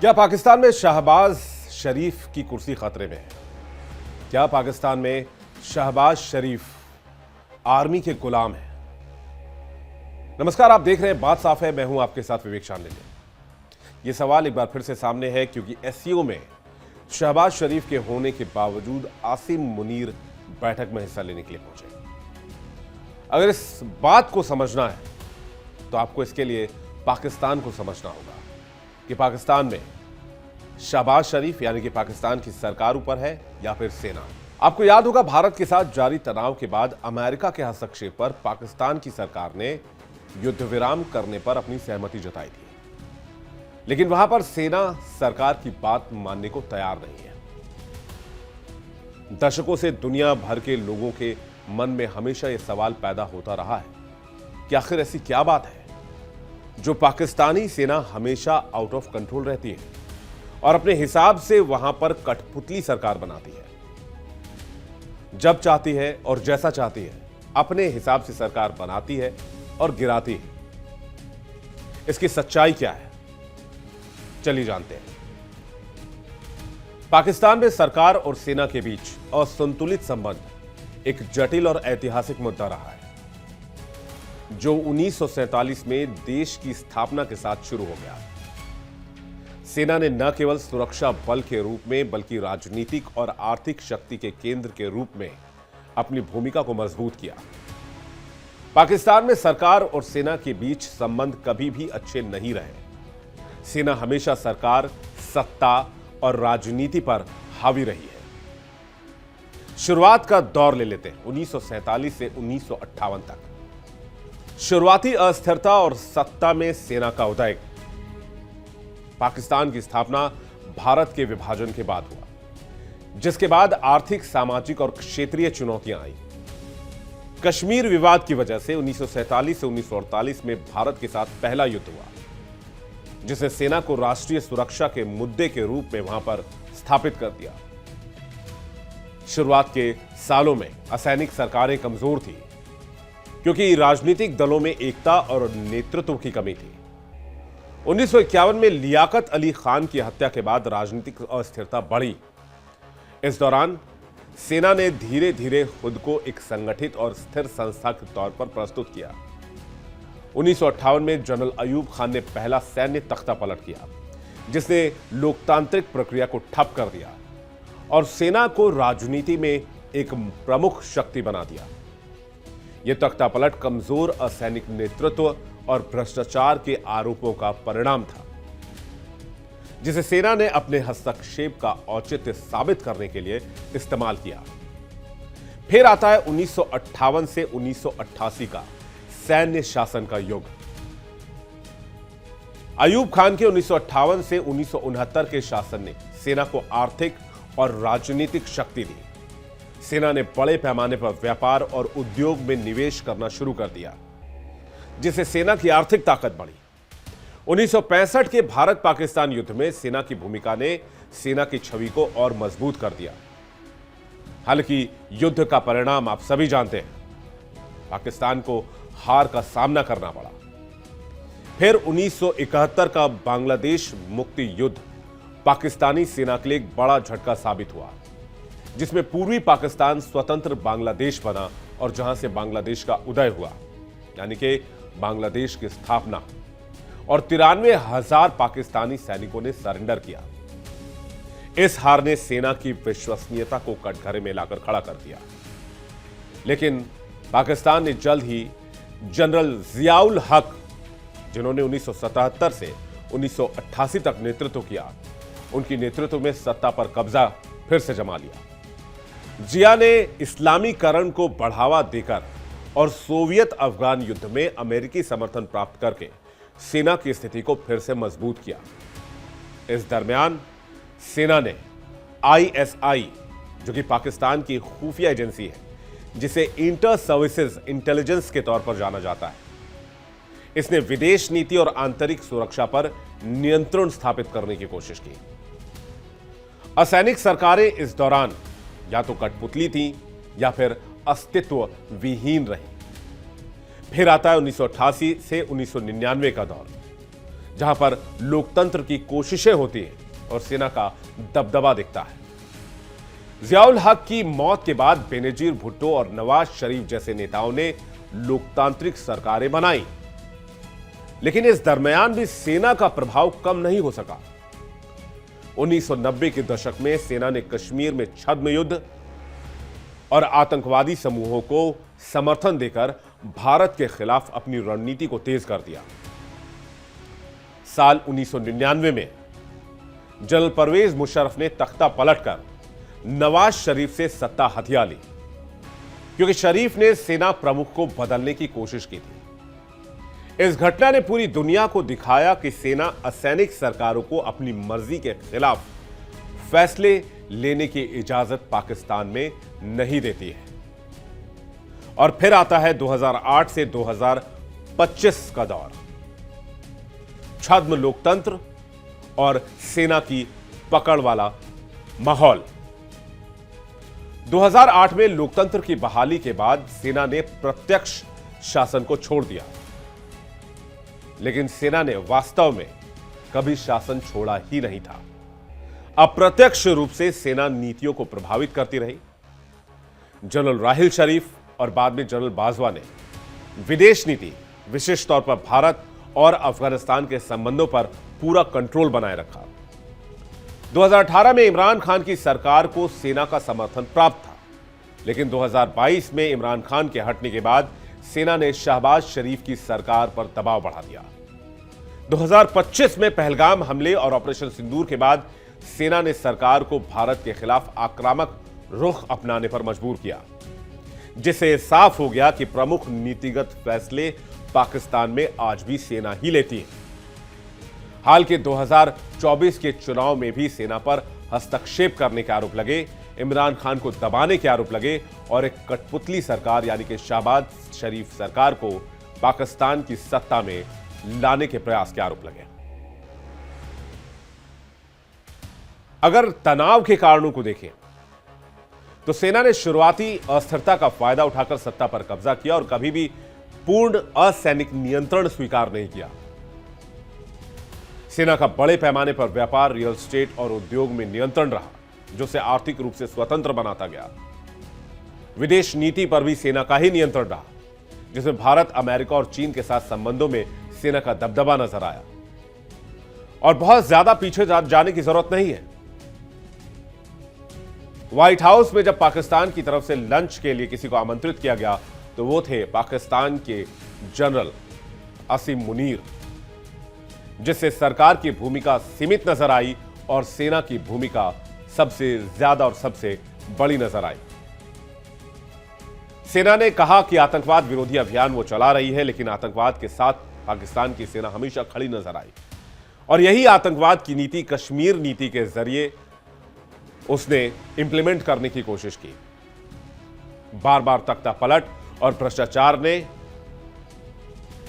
क्या पाकिस्तान में शहबाज शरीफ की कुर्सी खतरे में है? क्या पाकिस्तान में शहबाज शरीफ आर्मी के गुलाम है? नमस्कार, आप देख रहे हैं बात साफ है। मैं हूं आपके साथ विवेक चांदेले। यह सवाल एक बार फिर से सामने है क्योंकि एससीओ में शहबाज शरीफ के होने के बावजूद आसिम मुनीर बैठक में हिस्सा लेने के लिए पहुंचे। अगर इस बात को समझना है तो आपको इसके लिए पाकिस्तान को समझना होगा कि पाकिस्तान में शहबाज शरीफ यानी कि पाकिस्तान की सरकार ऊपर है या फिर सेना। आपको याद होगा, भारत के साथ जारी तनाव के बाद अमेरिका के हस्तक्षेप पर पाकिस्तान की सरकार ने युद्ध विराम करने पर अपनी सहमति जताई थी, लेकिन वहां पर सेना सरकार की बात मानने को तैयार नहीं है। दशकों से दुनिया भर के लोगों के मन में हमेशा यह सवाल पैदा होता रहा है कि आखिर ऐसी क्या बात है जो पाकिस्तानी सेना हमेशा आउट ऑफ कंट्रोल रहती है और अपने हिसाब से वहां पर कठपुतली सरकार बनाती है। जब चाहती है और जैसा चाहती है अपने हिसाब से सरकार बनाती है और गिराती है। इसकी सच्चाई क्या है, चलिए जानते हैं। पाकिस्तान में सरकार और सेना के बीच असंतुलित संबंध एक जटिल और ऐतिहासिक मुद्दा रहा है जो 1947 में देश की स्थापना के साथ शुरू हो गया। सेना ने न केवल सुरक्षा बल के रूप में बल्कि राजनीतिक और आर्थिक शक्ति के केंद्र के रूप में अपनी भूमिका को मजबूत किया। पाकिस्तान में सरकार और सेना के बीच संबंध कभी भी अच्छे नहीं रहे। सेना हमेशा सरकार, सत्ता और राजनीति पर हावी रही है। शुरुआत का दौर ले लेते हैं 1947 से 1958 तक। शुरुआती अस्थिरता और सत्ता में सेना का उदय पाकिस्तान की स्थापना भारत के विभाजन के बाद हुआ, जिसके बाद आर्थिक, सामाजिक और क्षेत्रीय चुनौतियां आई। कश्मीर विवाद की वजह से 1947 से 1948 में भारत के साथ पहला युद्ध हुआ, जिसे सेना को राष्ट्रीय सुरक्षा के मुद्दे के रूप में वहां पर स्थापित कर दिया। शुरुआत के सालों में असैनिक सरकारें कमजोर थी क्योंकि राजनीतिक दलों में एकता और नेतृत्व की कमी थी। 1951 में लियाकत अली खान की हत्या के बाद राजनीतिक अस्थिरता बढ़ी। इस दौरान सेना ने धीरे धीरे खुद को एक संगठित और स्थिर संस्था के तौर पर प्रस्तुत किया। 1958 में जनरल अयूब खान ने पहला सैन्य तख्ता पलट किया, जिसने लोकतांत्रिक प्रक्रिया को ठप कर दिया और सेना को राजनीति में एक प्रमुख शक्ति बना दिया। यह तख्ता पलट कमजोर असैनिक नेतृत्व और भ्रष्टाचार के आरोपों का परिणाम था, जिसे सेना ने अपने हस्तक्षेप का औचित्य साबित करने के लिए इस्तेमाल किया। फिर आता है 1958 से 1988 का सैन्य शासन का युग। अयूब खान के 1958 से 1969 के शासन ने सेना को आर्थिक और राजनीतिक शक्ति दी। सेना ने बड़े पैमाने पर व्यापार और उद्योग में निवेश करना शुरू कर दिया, जिससे सेना की आर्थिक ताकत बढ़ी। 1965 के भारत पाकिस्तान युद्ध में सेना की भूमिका ने सेना की छवि को और मजबूत कर दिया। हालांकि युद्ध का परिणाम आप सभी जानते हैं, पाकिस्तान को हार का सामना करना पड़ा। फिर 1971 का बांग्लादेश मुक्ति युद्ध पाकिस्तानी सेना के लिए एक बड़ा झटका साबित हुआ, जिसमें पूर्वी पाकिस्तान स्वतंत्र बांग्लादेश बना और जहां से बांग्लादेश का उदय हुआ, यानी कि बांग्लादेश की स्थापना। और 93,000 पाकिस्तानी सैनिकों ने सरेंडर किया। इस हार ने सेना की विश्वसनीयता को कटघरे में लाकर खड़ा कर दिया। लेकिन पाकिस्तान ने जल्द ही जनरल जियाउल हक, जिन्होंने 1977 से 1988 तक नेतृत्व किया, उनकी नेतृत्व में सत्ता पर कब्जा फिर से जमा लिया। जिया ने इस्लामीकरण को बढ़ावा देकर और सोवियत अफगान युद्ध में अमेरिकी समर्थन प्राप्त करके सेना की स्थिति को फिर से मजबूत किया। इस दरमियान सेना ने आईएसआई, जो कि पाकिस्तान की खुफिया एजेंसी है, जिसे इंटर सर्विसेज इंटेलिजेंस के तौर पर जाना जाता है, इसने विदेश नीति और आंतरिक सुरक्षा पर नियंत्रण स्थापित करने की कोशिश की। असैनिक सरकारें इस दौरान या तो कठपुतली थीं या फिर अस्तित्व विहीन रही। फिर आता है 1988 से 1999 का दौर, जहां पर लोकतंत्र की कोशिशें होती हैं और सेना का दबदबा दिखता है। जियाउल हक की मौत के बाद बेनजीर भुट्टो और नवाज शरीफ जैसे नेताओं ने लोकतांत्रिक सरकारें बनाई, लेकिन इस दरमियान भी सेना का प्रभाव कम नहीं हो सका। 1990 के दशक में सेना ने कश्मीर में छद्म युद्ध और आतंकवादी समूहों को समर्थन देकर भारत के खिलाफ अपनी रणनीति को तेज कर दिया। साल 1999 में जनरल परवेज मुशर्रफ ने तख्ता पलटकर नवाज शरीफ से सत्ता हथिया ली, क्योंकि शरीफ ने सेना प्रमुख को बदलने की कोशिश की थी। इस घटना ने पूरी दुनिया को दिखाया कि सेना असैनिक सरकारों को अपनी मर्जी के खिलाफ फैसले लेने की इजाजत पाकिस्तान में नहीं देती है। और फिर आता है 2008 से 2025 का दौर, छद्म लोकतंत्र और सेना की पकड़ वाला माहौल। 2008 में लोकतंत्र की बहाली के बाद सेना ने प्रत्यक्ष शासन को छोड़ दिया, लेकिन सेना ने वास्तव में कभी शासन छोड़ा ही नहीं था। अप्रत्यक्ष रूप से सेना नीतियों को प्रभावित करती रही। जनरल राहिल शरीफ और बाद में जनरल बाजवा ने विदेश नीति, विशेष तौर पर भारत और अफगानिस्तान के संबंधों पर पूरा कंट्रोल बनाए रखा। 2018 में इमरान खान की सरकार को सेना का समर्थन प्राप्त था, लेकिन 2022 में इमरान खान के हटने के बाद सेना ने शहबाज शरीफ की सरकार पर दबाव बढ़ा दिया। 2025 में पहलगाम हमले और ऑपरेशन सिंदूर के बाद सेना ने सरकार को भारत के खिलाफ आक्रामक रुख अपनाने पर मजबूर किया, जिससे साफ हो गया कि प्रमुख नीतिगत फैसले पाकिस्तान में आज भी सेना ही लेती है। हाल के 2024 के चुनाव में भी सेना पर हस्तक्षेप करने के आरोप लगे, इमरान खान को दबाने के आरोप लगे और एक कठपुतली सरकार यानी कि शहबाज शरीफ सरकार को पाकिस्तान की सत्ता में लाने के प्रयास के आरोप लगे। अगर तनाव के कारणों को देखें तो सेना ने शुरुआती अस्थिरता का फायदा उठाकर सत्ता पर कब्जा किया और कभी भी पूर्ण असैनिक नियंत्रण स्वीकार नहीं किया। सेना का बड़े पैमाने पर व्यापार, रियल एस्टेट और उद्योग में नियंत्रण रहा, जो से आर्थिक रूप से स्वतंत्र बनाता गया। विदेश नीति पर भी सेना का ही नियंत्रण रहा, जिसमें भारत, अमेरिका और चीन के साथ संबंधों में सेना का दबदबा नजर आया। और बहुत ज्यादा पीछे जाने की जरूरत नहीं है। व्हाइट हाउस में जब पाकिस्तान की तरफ से लंच के लिए किसी को आमंत्रित किया गया तो वो थे पाकिस्तान के जनरल असीम मुनीर, जिससे सरकार की भूमिका सीमित नजर आई और सेना की भूमिका सबसे ज्यादा और सबसे बड़ी नजर आई। सेना ने कहा कि आतंकवाद विरोधी अभियान वो चला रही है, लेकिन आतंकवाद के साथ पाकिस्तान की सेना हमेशा खड़ी नजर आई और यही आतंकवाद की नीति, कश्मीर नीति के जरिए उसने इंप्लीमेंट करने की कोशिश की। बार बार तख्ता पलट और भ्रष्टाचार ने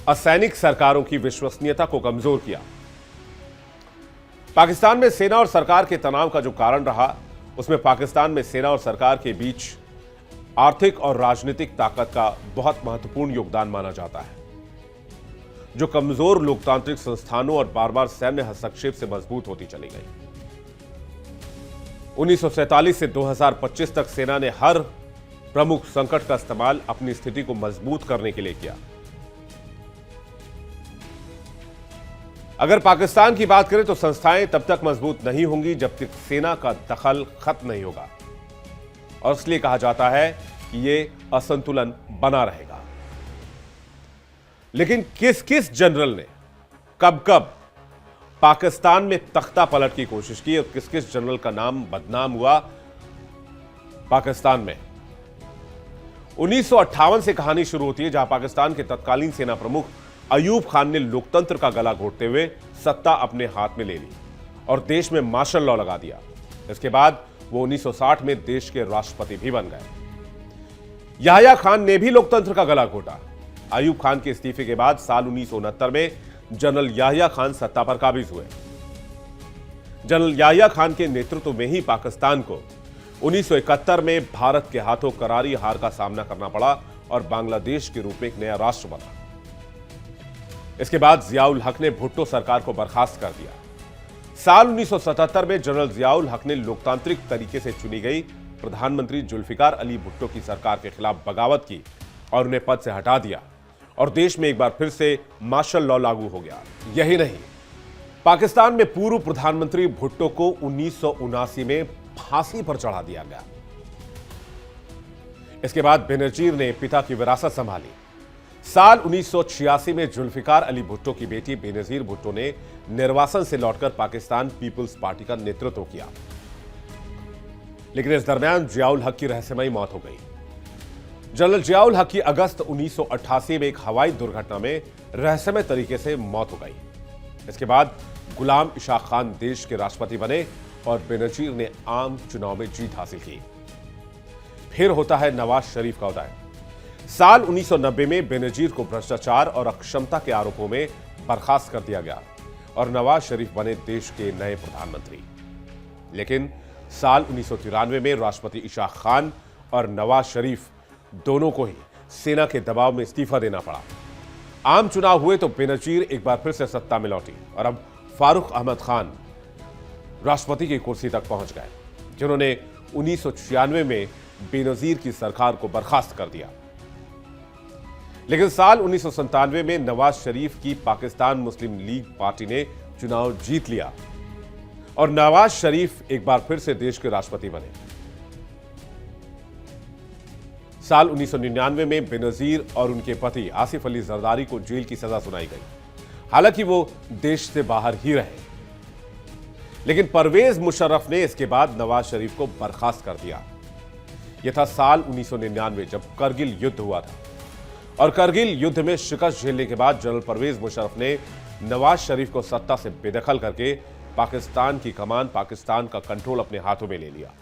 असैनिक सरकारों की विश्वसनीयता को कमजोर किया। पाकिस्तान में सेना और सरकार के तनाव का जो कारण रहा, उसमें पाकिस्तान में सेना और सरकार के बीच आर्थिक और राजनीतिक ताकत का बहुत महत्वपूर्ण योगदान माना जाता है, जो कमजोर लोकतांत्रिक संस्थानों और बार बार सैन्य हस्तक्षेप से मजबूत होती चली गई। 1947 से 2025 तक सेना ने हर प्रमुख संकट का इस्तेमाल अपनी स्थिति को मजबूत करने के लिए किया। अगर पाकिस्तान की बात करें तो संस्थाएं तब तक मजबूत नहीं होंगी जब तक सेना का दखल खत्म नहीं होगा, और इसलिए कहा जाता है कि यह असंतुलन बना रहेगा। लेकिन किस किस जनरल ने कब कब पाकिस्तान में तख्ता पलट की कोशिश की और किस किस जनरल का नाम बदनाम हुआ पाकिस्तान में? 1958 से कहानी शुरू होती है, जहां पाकिस्तान के तत्कालीन सेना प्रमुख अयूब खान ने लोकतंत्र का गला घोटते हुए सत्ता अपने हाथ में ले ली और देश में मार्शल लॉ लगा दिया। इसके बाद वो 1960 में देश के राष्ट्रपति भी बन गए। याह्या खान ने भी लोकतंत्र का गला घोटा। अयूब खान के इस्तीफे के बाद साल 1969 में जनरल याह्या खान सत्ता पर काबिज हुए। जनरल याह्या खान के नेतृत्व में ही पाकिस्तान को 1971 में भारत के हाथों करारी हार का सामना करना पड़ा और बांग्लादेश के रूप में एक नया राष्ट्र बना। इसके बाद जियाउल हक ने भुट्टो सरकार को बर्खास्त कर दिया। साल 1977 में जनरल जियाउल हक ने लोकतांत्रिक तरीके से चुनी गई प्रधानमंत्री जुल्फिकार अली भुट्टो की सरकार के खिलाफ बगावत की और उन्हें पद से हटा दिया और देश में एक बार फिर से मार्शल लॉ लागू हो गया। यही नहीं, पाकिस्तान में पूर्व प्रधानमंत्री भुट्टो को 1979 में फांसी पर चढ़ा दिया गया। इसके बाद बेनजीर ने पिता की विरासत संभाली। साल 1986 में जुल्फिकार अली भुट्टो की बेटी बेनजीर भुट्टो ने निर्वासन से लौटकर पाकिस्तान पीपुल्स पार्टी का नेतृत्व किया, लेकिन इस दरमियान जियाउल हक की रहस्यमयी मौत हो गई। जनरल जियाउल हक की अगस्त 1988 में एक हवाई दुर्घटना में रहस्यमय तरीके से मौत हो गई। इसके बाद गुलाम इशाक खान देश के राष्ट्रपति बने और बेनजीर ने आम चुनाव में जीत हासिल की। फिर होता है नवाज शरीफ का उदय। साल 1990 में बेनजीर को भ्रष्टाचार और अक्षमता के आरोपों में बर्खास्त कर दिया गया और नवाज शरीफ बने देश के नए प्रधानमंत्री। लेकिन साल 1993 में राष्ट्रपति इशाक खान और नवाज शरीफ दोनों को ही सेना के दबाव में इस्तीफा देना पड़ा। आम चुनाव हुए तो बेनजीर एक बार फिर से सत्ता में लौटी और अब फारूक अहमद खान राष्ट्रपति की कुर्सी तक पहुंच गए, जिन्होंने 1996 में बेनजीर की सरकार को बर्खास्त कर दिया। लेकिन साल 1997 में नवाज शरीफ की पाकिस्तान मुस्लिम लीग पार्टी ने चुनाव जीत लिया और नवाज शरीफ एक बार फिर से देश के राष्ट्रपति बने। साल 1999 में बेनजीर और उनके पति आसिफ अली जरदारी को जेल की सजा सुनाई गई। हालांकि वो देश से बाहर ही रहे, लेकिन परवेज मुशर्रफ ने इसके बाद नवाज शरीफ को बर्खास्त कर दिया। यह था साल 1999 जब करगिल युद्ध हुआ था और करगिल युद्ध में शिकस्त झेलने के बाद जनरल परवेज मुशर्रफ ने नवाज शरीफ को सत्ता से बेदखल करके पाकिस्तान की कमान, पाकिस्तान का कंट्रोल अपने हाथों में ले लिया।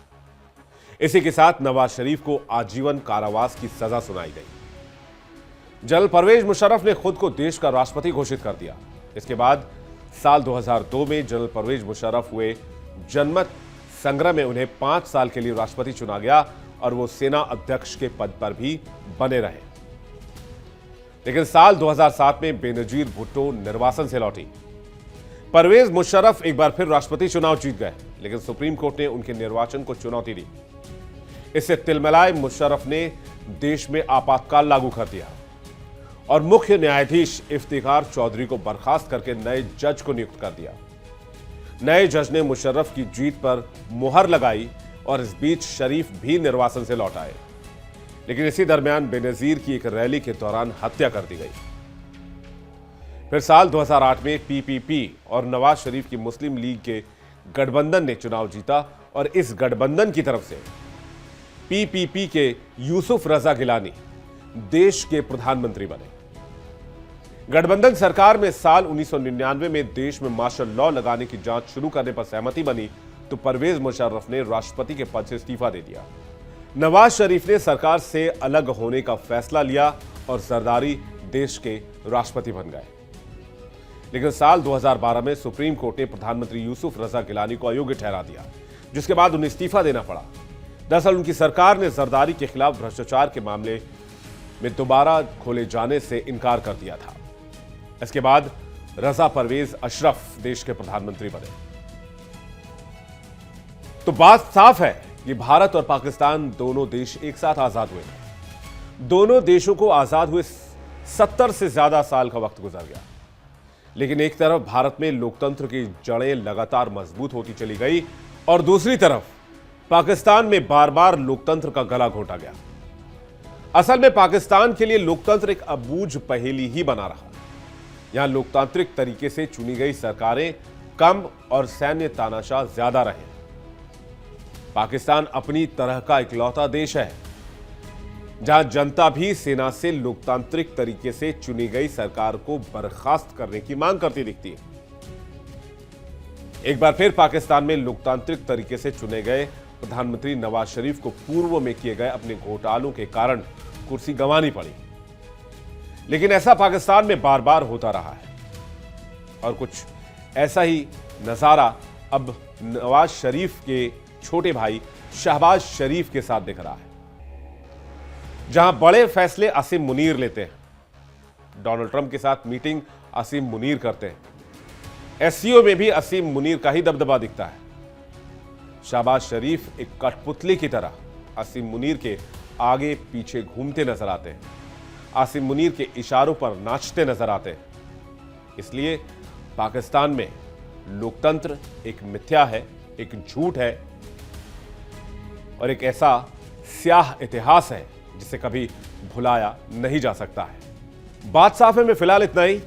इसी के साथ नवाज शरीफ को आजीवन कारावास की सजा सुनाई गई। जनरल परवेज मुशर्रफ ने खुद को देश का राष्ट्रपति घोषित कर दिया। इसके बाद साल 2002 में जनरल परवेज मुशर्रफ हुए जनमत संग्रह में उन्हें 5 साल के लिए राष्ट्रपति चुना गया और वो सेना अध्यक्ष के पद पर भी बने रहे। लेकिन साल 2007 में बेनजीर भुट्टो निर्वासन से लौटी। परवेज मुशर्रफ एक बार फिर राष्ट्रपति चुनाव जीत गए, लेकिन सुप्रीम कोर्ट ने उनके निर्वाचन को चुनौती दी। इससे तिलमिलाए मुशर्रफ ने देश में आपातकाल लागू कर दिया और मुख्य न्यायाधीश इफ्तिखार चौधरी को बर्खास्त करके नए जज को नियुक्त कर दिया। नए जज ने मुशर्रफ की जीत पर मुहर लगाई और इस बीच शरीफ भी निर्वासन से लौट आए, लेकिन इसी दरमियान बेनजीर की एक रैली के दौरान हत्या कर दी गई। फिर साल 2008 में पीपीपी और नवाज शरीफ की मुस्लिम लीग के गठबंधन ने चुनाव जीता और इस गठबंधन की तरफ से पीपीपी के यूसुफ रजा गिलानी देश के प्रधानमंत्री बने। गठबंधन सरकार में साल 1999 में देश में मार्शल लॉ लगाने की जांच शुरू करने पर सहमति बनी तो परवेज मुशर्रफ ने राष्ट्रपति के पद से इस्तीफा दे दिया। नवाज शरीफ ने सरकार से अलग होने का फैसला लिया और जरदारी देश के राष्ट्रपति बन गए। लेकिन साल 2012 में सुप्रीम कोर्ट ने प्रधानमंत्री यूसुफ रजा गिलानी को अयोग्य ठहरा दिया, जिसके बाद उन्हें इस्तीफा देना पड़ा। दरअसल उनकी सरकार ने जरदारी के खिलाफ भ्रष्टाचार के मामले में दोबारा खोले जाने से इनकार कर दिया था। इसके बाद रजा परवेज अशरफ देश के प्रधानमंत्री बने। तो बात साफ है कि भारत और पाकिस्तान दोनों देश एक साथ आजाद हुए थे। दोनों देशों को आजाद हुए 70 से ज्यादा साल का वक्त गुजर गया, लेकिन एक तरफ भारत में लोकतंत्र की जड़ें लगातार मजबूत होती चली गई और दूसरी तरफ पाकिस्तान में बार बार लोकतंत्र का गला घोंटा गया। असल में पाकिस्तान के लिए लोकतंत्र एक अबूझ पहेली ही बना रहा। यहां लोकतांत्रिक तरीके से चुनी गई सरकारें कम और सैन्य तानाशाह ज्यादा रहे। पाकिस्तान अपनी तरह का इकलौता देश है जहां जनता भी सेना से लोकतांत्रिक तरीके से चुनी गई सरकार को बर्खास्त करने की मांग करती दिखती है। एक बार फिर पाकिस्तान में लोकतांत्रिक तरीके से चुने गए प्रधानमंत्री नवाज शरीफ को पूर्व में किए गए अपने घोटालों के कारण कुर्सी गंवानी पड़ी। लेकिन ऐसा पाकिस्तान में बार बार होता रहा है और कुछ ऐसा ही नजारा अब नवाज शरीफ के छोटे भाई शहबाज शरीफ के साथ दिख रहा है, जहां बड़े फैसले आसिम मुनीर लेते हैं। डोनाल्ड ट्रंप के साथ मीटिंग असीम मुनीर करते हैं। एससीओ में भी असीम मुनीर का ही दबदबा दिखता है। शहबाज शरीफ एक कठपुतली की तरह असीम मुनीर के आगे पीछे घूमते नजर आते हैं, असीम मुनीर के इशारों पर नाचते नजर आते हैं। इसलिए पाकिस्तान में लोकतंत्र एक मिथ्या है, एक झूठ है और एक ऐसा स्याह इतिहास है जिसे कभी भुलाया नहीं जा सकता है। बात साफ है, मैं फिलहाल इतना ही।